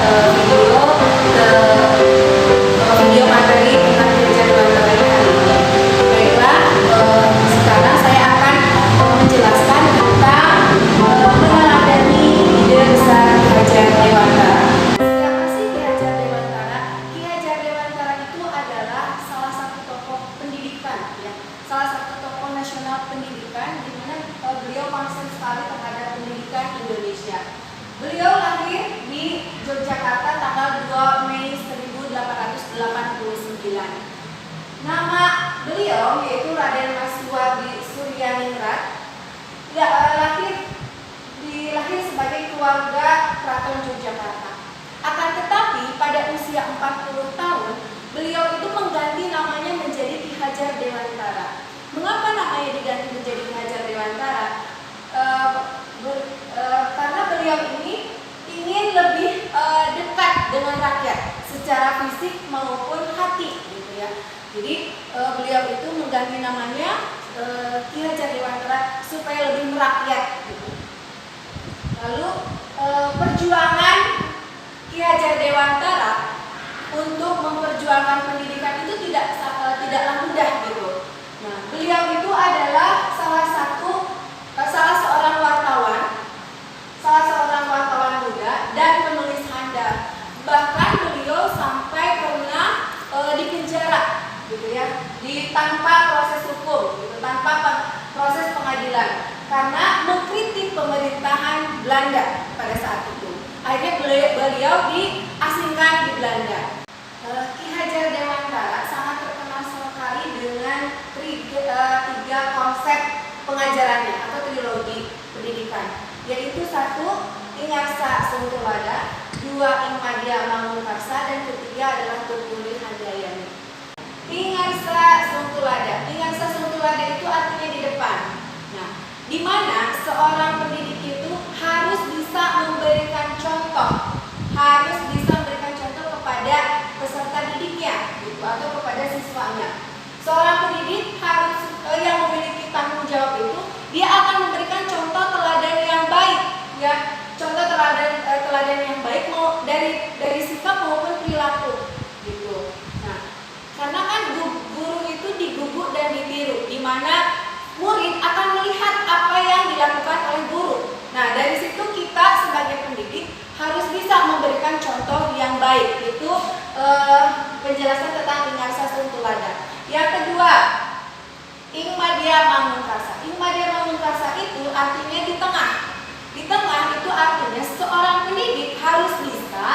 video video materi tentang Ki Hajar Dewantara ini hari ini. Baiklah, sekarang saya akan menjelaskan tentang meneladani ide besar Ki Hajar Dewantara. Siapa sih Ki Hajar Dewantara? Ki Hajar Dewantara itu adalah salah satu tokoh pendidikan, ya, salah satu tokoh nasional pendidikan di mana beliau concern sekali terhadap pendidikan Indonesia. Beliau lahir di Yogyakarta tanggal 2 Mei 1889. Nama beliau yaitu Raden Maswadi Suryaningrat. Lahir sebagai keluarga Keraton Yogyakarta. Akan tetapi pada usia 40 tahun beliau itu mengganti namanya menjadi Ki Hajar Dewantara. Mengapa namanya diganti menjadi Ki Hajar Dewantara? Karena beliau ini ingin lebih dekat dengan rakyat secara fisik maupun hati, gitu ya. Jadi beliau itu mengganti namanya Ki Hajar Dewantara supaya lebih merakyat, gitu. Lalu perjuangan Ki Hajar Dewantara untuk memperjuangkan pendidikan itu tidaklah mudah, gitu. Nah, beliau itu adalah salah seorang wartawan muda dan penulis handal. Bahkan beliau sampai pernah dipenjara, gitu ya, tanpa proses hukum, gitu, tanpa proses pengadilan, karena mengkritik pemerintahan Belanda pada saat itu. Akhirnya beliau diasingkan di Belanda. Ki Hajar Dewantara sangat terkenal sekali dengan tiga konsep pengajarannya atau trilogi pendidikan, yaitu 1. Ingarsa Sungtulada, 2. Ingmadya Mangunkarsa, dan ketiga adalah Tuturi Handayani. Ingarsa Sungtulada itu artinya di depan. Nah, di mana seorang pendidik itu harus bisa memberikan contoh, kepada peserta didiknya, gitu, atau kepada siswanya. Seorang pendidik harus yang memiliki tanggung jawab itu, dia akan memberikan contoh teladan yang baik, ya, contoh teladan yang baik mau dari sikap maupun perilaku, gitu. Nah, karena kan guru itu diguguk dan ditiru, di mana murid akan melihat apa yang dilakukan oleh guru. Nah, dari situ kita sebagai pendidik harus bisa memberikan contoh yang baik. Itu penjelasan tentang Ingarsa Sungtulada. Yang kedua, Ingmadya Mangunkarsa. Ingmadya Mangunkarsa itu artinya di tengah. Di tengah itu artinya seorang pendidik harus bisa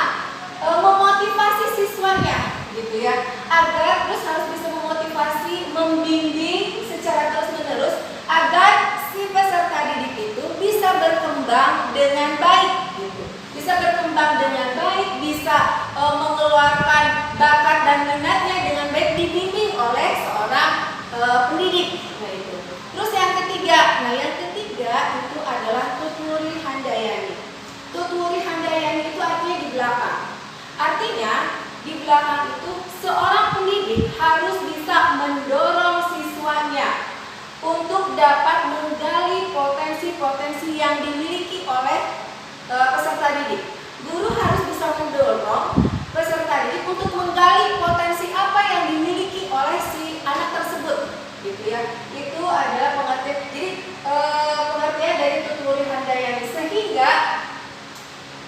memotivasi siswanya, gitu ya, agar terus harus bisa memotivasi, membimbing secara terus-menerus agar si peserta didik itu bisa berkembang dengan baik, gitu. Bisa berkembang dengan baik, bisa mengeluarkan bakat dan minatnya dengan baik, dibimbing oleh seorang pendidik. Nah, itu. Terus yang ketiga itu adalah Tuturi Handayani. Tuturi Handayani itu artinya di belakang. Artinya di belakang itu seorang pendidik harus bisa mendorong siswanya untuk dapat menggali potensi-potensi yang dimiliki oleh peserta didik. Guru harus bisa mendorong peserta didik untuk menggali potensi apa yang dimiliki oleh si anak tersebut, gitu ya. Itu adalah pengertian. Jadi pengertian dari Tuturi Handayani, sehingga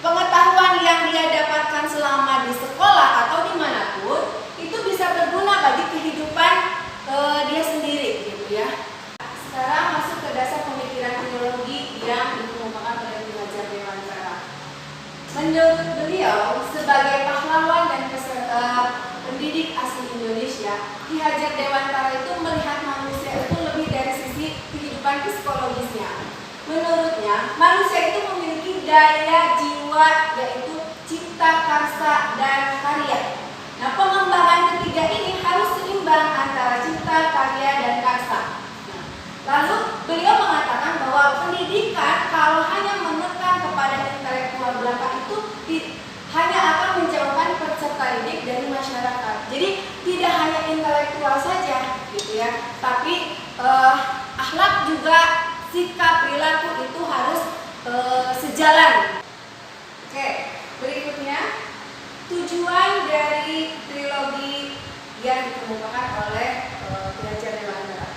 pengetahuan yang dia dapatkan selama di sekolah atau dimanapun itu bisa berguna bagi kehidupan dia sendiri, gitu ya. Sekarang masuk ke dasar pemikiran teologi yang dikemukakan oleh Ki Hajar Dewantara. Menurut beliau, sebagai pahlawan dan pendidik asli Indonesia, Ki Hajar Dewantara itu melihat manusia itu lebih dari sisi kehidupan psikologisnya. Menurutnya, manusia itu memiliki daya jiwa, yaitu cipta, karsa, dan karya. Nah, pengembangan ketiga ini harus seimbang antara cipta, karya, dan karsa. Nah, lalu beliau mengatakan bahwa pendidikan kalau hanya menekan kepada intelektual belaka itu hanya akan menjauhkan peserta didik dari masyarakat. Jadi tidak hanya intelektual saja, gitu ya, tapi akhlak juga, sikap, perilaku itu harus sejalan. Oke, berikutnya tujuan dari trilogi yang dikemukakan oleh Ki Hajar Dewantara.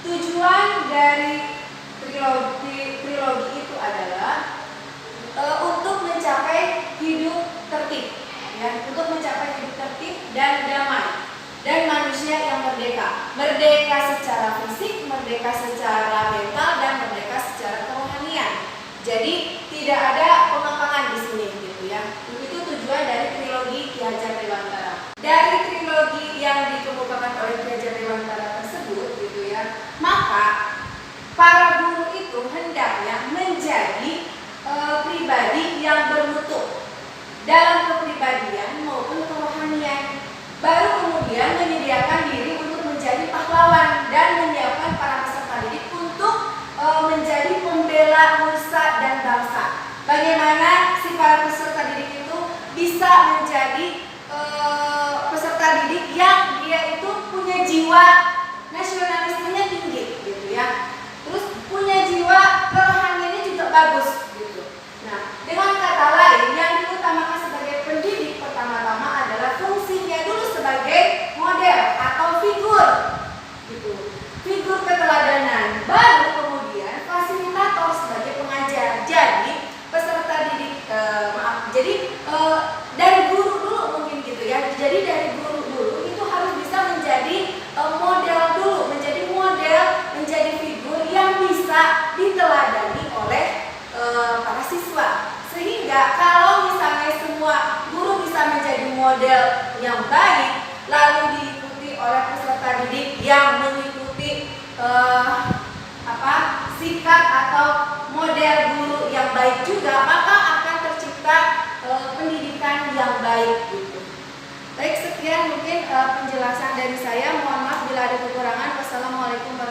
Tujuan dari trilogi itu adalah untuk mencapai hidup tertib, ya, untuk mencapai hidup tertib dan damai dan manusia yang merdeka, merdeka secara fisik, merdeka secara mental, dan merdeka secara kerohanian. Jadi tidak ada pengekangan di sini, gitu ya. Itu tujuan dari trilogi Ki Hajar Dewantara. Dari trilogi yang dikemukakan oleh Ki Hajar Dewantara tersebut, gitu ya, maka para guru itu hendaknya menjadi pribadi yang bermutu dalam kepribadian maupun kerohanian. Baru kemudian menyediakan diri untuk menjadi pahlawan dan menyiapkan para peserta didik untuk menjadi pembela nusa dan bangsa. Bagaimana si para peserta didik itu bisa menjadi peserta didik yang dia itu punya jiwa nasionalismenya tinggi, gitu ya. Terus punya jiwa kerohaniannya juga bagus, gitu. Nah, dengan kata lain, yang diutamakan sebagai pendidik pertama-tama adalah fungsinya dulu sebagai model atau figur, gitu. Figur keteladanan. Baru kemudian fasilitator sebagai pengajar. Jadi peserta didik, dari guru dulu mungkin, gitu ya. Jadi dari guru dulu itu harus bisa menjadi model dulu, menjadi model, menjadi figur yang bisa diteladani oleh para siswa. Sehingga kalau misalnya semua guru bisa menjadi model yang baik, lalu diikuti oleh peserta didik yang mengikuti sikap atau model guru yang baik juga, maka akan tercipta pendidikan yang baik, gitu. Baik, sekian mungkin penjelasan dari saya. Mohon maaf bila ada kekurangan. Wassalamualaikum warahmatullahi wabarakatuh.